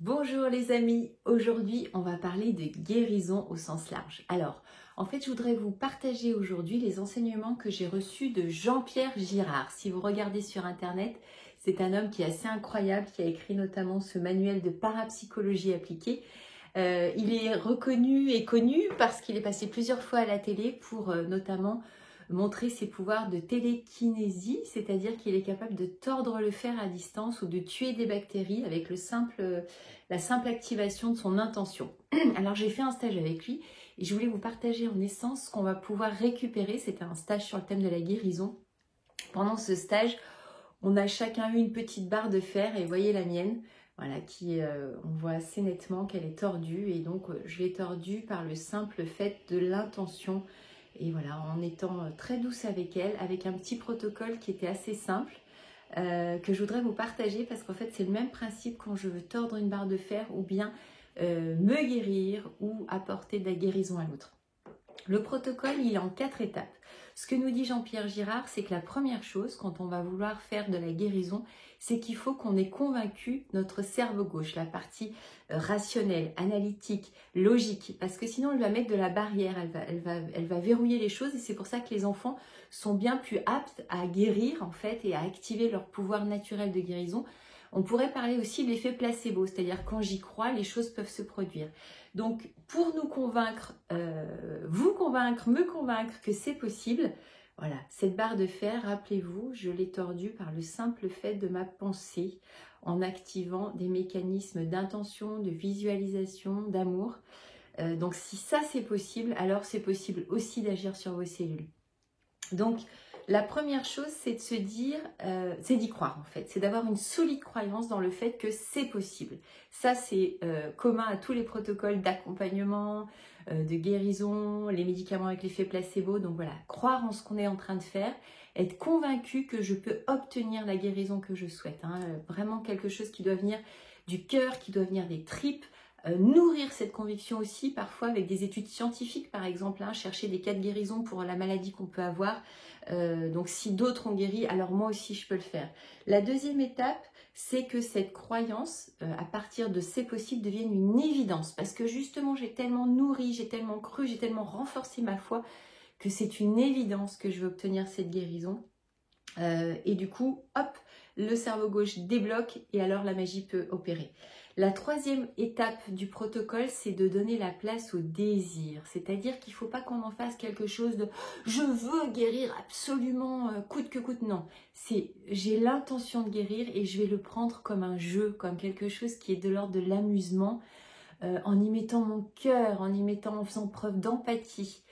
Bonjour les amis, aujourd'hui on va parler de guérison au sens large. Alors, en fait je voudrais vous partager aujourd'hui les enseignements que j'ai reçus de Jean-Pierre Girard. Si vous regardez sur internet, c'est un homme qui est assez incroyable, qui a écrit notamment ce manuel de parapsychologie appliquée. Il est reconnu et connu parce qu'il est passé plusieurs fois à la télé pour notamment montrer ses pouvoirs de télékinésie, c'est-à-dire qu'il est capable de tordre le fer à distance ou de tuer des bactéries avec la simple activation de son intention. Alors j'ai fait un stage avec lui et je voulais vous partager en essence ce qu'on va pouvoir récupérer. C'était un stage sur le thème de la guérison. Pendant ce stage, on a chacun eu une petite barre de fer et vous voyez la mienne. Voilà, on voit assez nettement qu'elle est tordue et donc je l'ai tordue par le simple fait de l'intention et voilà, en étant très douce avec elle, avec un petit protocole qui était assez simple que je voudrais vous partager parce qu'en fait c'est le même principe quand je veux tordre une barre de fer ou bien me guérir ou apporter de la guérison à l'autre. Le protocole, il est en 4 étapes. Ce que nous dit Jean-Pierre Girard, c'est que la première chose, quand on va vouloir faire de la guérison, c'est qu'il faut qu'on ait convaincu notre cerveau gauche, la partie rationnelle, analytique, logique, parce que sinon elle va mettre de la barrière, elle va verrouiller les choses et c'est pour ça que les enfants sont bien plus aptes à guérir en fait et à activer leur pouvoir naturel de guérison. On pourrait parler aussi de l'effet placebo, c'est-à-dire quand j'y crois, les choses peuvent se produire. Donc, pour nous convaincre, vous convaincre, me convaincre que c'est possible, voilà, cette barre de fer, rappelez-vous, je l'ai tordue par le simple fait de ma pensée en activant des mécanismes d'intention, de visualisation, d'amour. Donc, si ça c'est possible, alors c'est possible aussi d'agir sur vos cellules. Donc, la première chose, c'est de se dire, c'est d'y croire en fait, c'est d'avoir une solide croyance dans le fait que c'est possible. Ça, c'est commun à tous les protocoles d'accompagnement, de guérison, les médicaments avec l'effet placebo. Donc voilà, croire en ce qu'on est en train de faire, être convaincu que je peux obtenir la guérison que je souhaite. Vraiment quelque chose qui doit venir du cœur, qui doit venir des tripes. Nourrir cette conviction aussi parfois avec des études scientifiques par exemple, chercher des cas de guérison pour la maladie qu'on peut avoir. Donc si d'autres ont guéri, alors moi aussi je peux le faire. La deuxième étape, c'est que cette croyance, à partir de c'est possible, devienne une évidence. Parce que justement j'ai tellement nourri, j'ai tellement cru, j'ai tellement renforcé ma foi que c'est une évidence que je vais obtenir cette guérison. Et du coup, hop, le cerveau gauche débloque et alors la magie peut opérer. La troisième étape du protocole, c'est de donner la place au désir. C'est-à-dire qu'il ne faut pas qu'on en fasse quelque chose de « je veux guérir absolument, coûte que coûte ». Non, c'est « j'ai l'intention de guérir et je vais le prendre comme un jeu, comme quelque chose qui est de l'ordre de l'amusement, en y mettant mon cœur, en faisant preuve d'empathie ».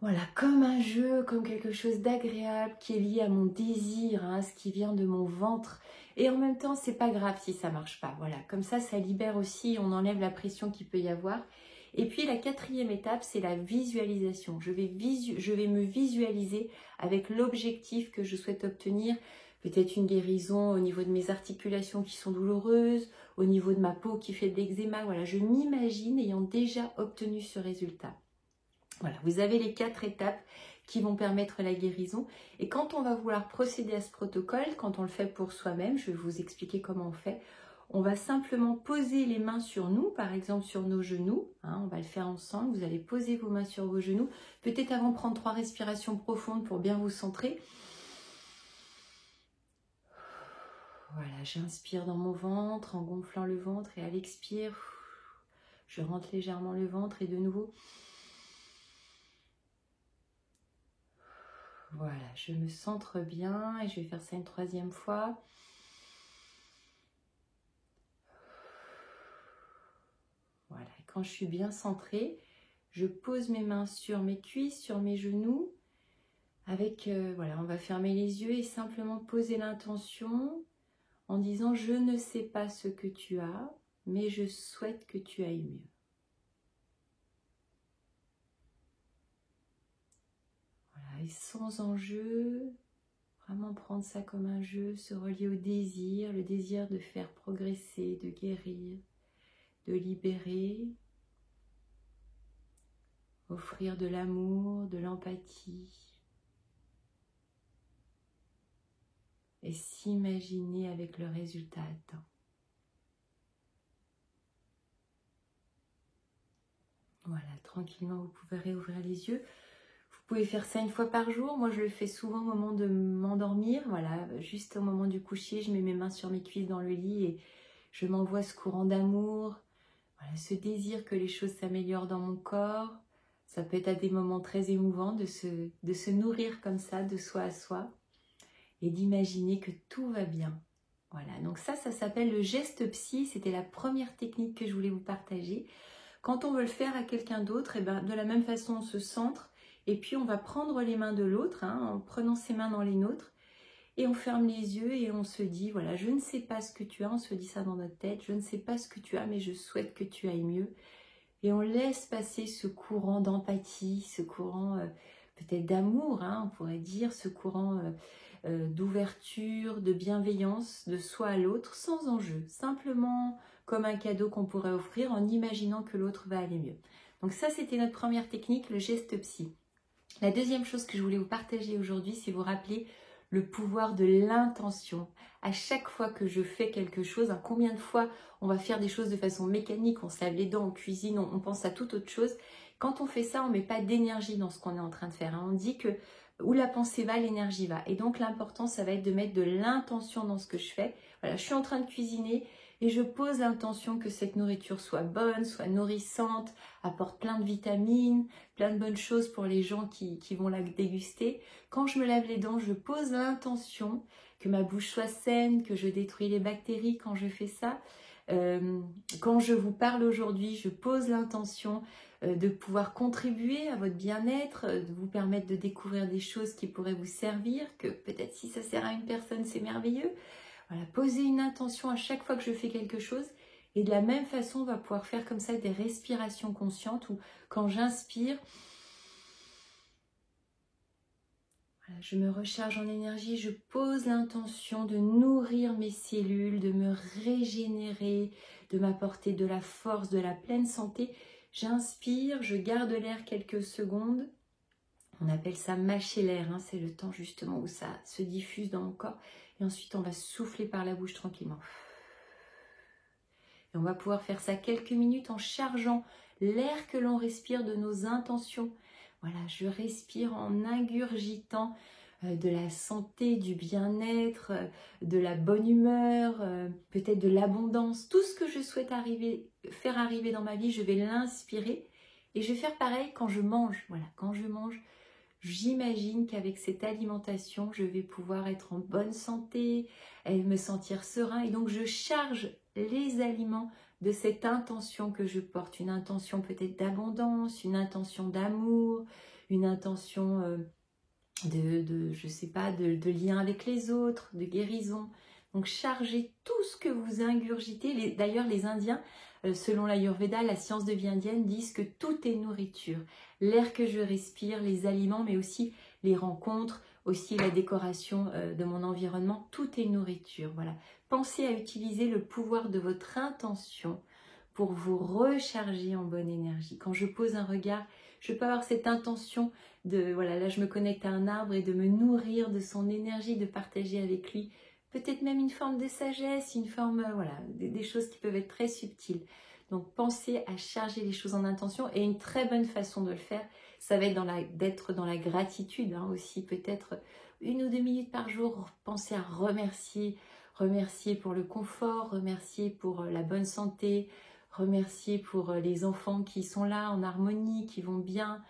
Voilà, comme un jeu, comme quelque chose d'agréable qui est lié à mon désir, ce qui vient de mon ventre. Et en même temps, c'est pas grave si ça marche pas. Voilà, comme ça libère aussi, on enlève la pression qu'il peut y avoir. Et puis la quatrième étape, c'est la visualisation. Je vais me visualiser avec l'objectif que je souhaite obtenir. Peut-être une guérison au niveau de mes articulations qui sont douloureuses, au niveau de ma peau qui fait de l'eczéma. Voilà, je m'imagine ayant déjà obtenu ce résultat. Voilà, vous avez les 4 étapes qui vont permettre la guérison. Et quand on va vouloir procéder à ce protocole, quand on le fait pour soi-même, je vais vous expliquer comment on fait. On va simplement poser les mains sur nous, par exemple sur nos genoux. On va le faire ensemble. Vous allez poser vos mains sur vos genoux. Peut-être avant de prendre 3 respirations profondes pour bien vous centrer. Voilà, j'inspire dans mon ventre en gonflant le ventre et à l'expire, je rentre légèrement le ventre et de nouveau... Voilà, je me centre bien et je vais faire ça une 3e fois. Voilà, et quand je suis bien centrée, je pose mes mains sur mes cuisses, sur mes genoux. Voilà, on va fermer les yeux et simplement poser l'intention en disant « Je ne sais pas ce que tu as, mais je souhaite que tu ailles mieux ». Et sans enjeu, vraiment prendre ça comme un jeu, se relier au désir, le désir de faire progresser, de guérir, de libérer, offrir de l'amour, de l'empathie et s'imaginer avec le résultat atteint. tranquillement, vous pouvez réouvrir les yeux. Vous pouvez faire ça une fois par jour. Moi, je le fais souvent au moment de m'endormir. Voilà, juste au moment du coucher, je mets mes mains sur mes cuisses dans le lit et je m'envoie ce courant d'amour, voilà, ce désir que les choses s'améliorent dans mon corps. Ça peut être à des moments très émouvants de se nourrir comme ça, de soi à soi, et d'imaginer que tout va bien. Voilà, donc ça s'appelle le geste psy. C'était la première technique que je voulais vous partager. Quand on veut le faire à quelqu'un d'autre, de la même façon, on se centre et puis on va prendre les mains de l'autre, en prenant ses mains dans les nôtres, et on ferme les yeux et on se dit, voilà, je ne sais pas ce que tu as, on se dit ça dans notre tête, je ne sais pas ce que tu as, mais je souhaite que tu ailles mieux. Et on laisse passer ce courant d'empathie, ce courant peut-être d'amour, on pourrait dire, ce courant d'ouverture, de bienveillance de soi à l'autre, sans enjeu, simplement comme un cadeau qu'on pourrait offrir en imaginant que l'autre va aller mieux. Donc ça, c'était notre première technique, le geste psy. La deuxième chose que je voulais vous partager aujourd'hui, c'est vous rappeler le pouvoir de l'intention. À chaque fois que je fais quelque chose, combien de fois on va faire des choses de façon mécanique, on se lave les dents, on cuisine, on pense à toute autre chose. Quand on fait ça, on ne met pas d'énergie dans ce qu'on est en train de faire. On dit que où la pensée va, l'énergie va. Et donc l'important, ça va être de mettre de l'intention dans ce que je fais. Voilà, je suis en train de cuisiner et je pose l'intention que cette nourriture soit bonne, soit nourrissante, apporte plein de vitamines, plein de bonnes choses pour les gens qui vont la déguster. Quand je me lave les dents, je pose l'intention que ma bouche soit saine, que je détruis les bactéries quand je fais ça. Quand je vous parle aujourd'hui, je pose l'intention de pouvoir contribuer à votre bien-être, de vous permettre de découvrir des choses qui pourraient vous servir, que peut-être si ça sert à une personne, c'est merveilleux. Voilà, poser une intention à chaque fois que je fais quelque chose. Et de la même façon, on va pouvoir faire comme ça des respirations conscientes où quand j'inspire, voilà, je me recharge en énergie, je pose l'intention de nourrir mes cellules, de me régénérer, de m'apporter de la force, de la pleine santé. J'inspire, je garde l'air quelques secondes. On appelle ça mâcher l'air, c'est le temps justement où ça se diffuse dans mon corps. Et ensuite, on va souffler par la bouche tranquillement. Et on va pouvoir faire ça quelques minutes en chargeant l'air que l'on respire de nos intentions. Voilà, je respire en ingurgitant de la santé, du bien-être, de la bonne humeur, peut-être de l'abondance. Tout ce que je souhaite faire arriver dans ma vie, je vais l'inspirer. Et je vais faire pareil quand je mange. Voilà, quand je mange, j'imagine qu'avec cette alimentation, je vais pouvoir être en bonne santé, me sentir serein. Et donc, je charge les aliments de cette intention que je porte. Une intention peut-être d'abondance, une intention d'amour, une intention je sais pas, de lien avec les autres, de guérison. Donc, chargez tout ce que vous ingurgitez. D'ailleurs, les Indiens, selon l'Ayurveda, la science de vie indienne, disent que tout est nourriture. L'air que je respire, les aliments, mais aussi les rencontres, aussi la décoration de mon environnement, tout est nourriture. Voilà. Pensez à utiliser le pouvoir de votre intention pour vous recharger en bonne énergie. Quand je pose un regard, je peux avoir cette intention de, voilà, là je me connecte à un arbre et de me nourrir de son énergie, de partager avec lui peut-être même une forme de sagesse, une forme, voilà, des choses qui peuvent être très subtiles. Donc pensez à charger les choses en intention, et une très bonne façon de le faire, ça va être d'être dans la gratitude aussi, peut-être 1 ou 2 minutes par jour. Pensez à remercier pour le confort, remercier pour la bonne santé, remercier pour les enfants qui sont là en harmonie, qui vont bien,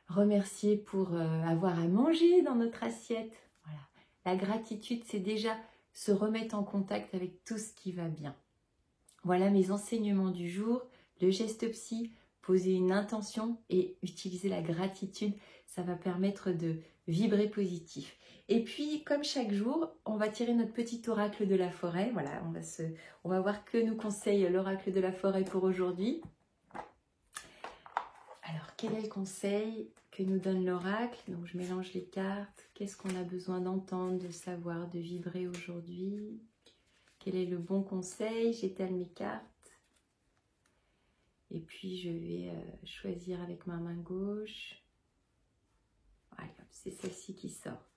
remercier pour avoir à manger dans notre assiette. Voilà. La gratitude, c'est déjà se remettre en contact avec tout ce qui va bien. Voilà mes enseignements du jour. Le geste psy, poser une intention et utiliser la gratitude, ça va permettre de vibrer positif. Et puis, comme chaque jour, on va tirer notre petit oracle de la forêt. Voilà, on va voir que nous conseille l'oracle de la forêt pour aujourd'hui. Alors, quel est le conseil que nous donne l'oracle? Donc, je mélange les cartes. Qu'est-ce qu'on a besoin d'entendre, de savoir, de vibrer aujourd'hui? Quel est le bon conseil? J'étale mes cartes. Et puis, je vais choisir avec ma main gauche. Allez, c'est celle-ci qui sort.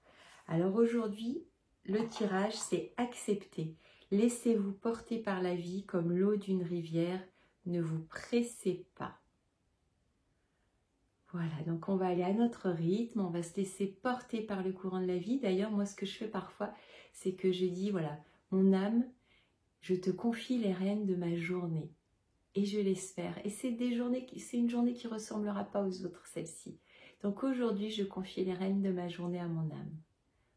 Alors, aujourd'hui, le tirage, c'est accepter. Laissez-vous porter par la vie comme l'eau d'une rivière. Ne vous pressez pas. Voilà, donc on va aller à notre rythme, on va se laisser porter par le courant de la vie. D'ailleurs, moi, ce que je fais parfois, c'est que je dis, voilà, mon âme, je te confie les rênes de ma journée. Et je l'espère. Et c'est une journée qui ne ressemblera pas aux autres, celle-ci. Donc aujourd'hui, je confie les rênes de ma journée à mon âme.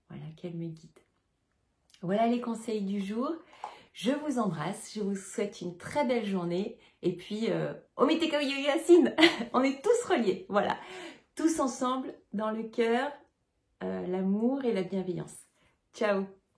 Voilà, qu'elle me guide. Voilà les conseils du jour. Je vous embrasse, je vous souhaite une très belle journée. Et puis, Omite Kaoyo Yacine, on est tous reliés. Voilà, tous ensemble, dans le cœur, l'amour et la bienveillance. Ciao.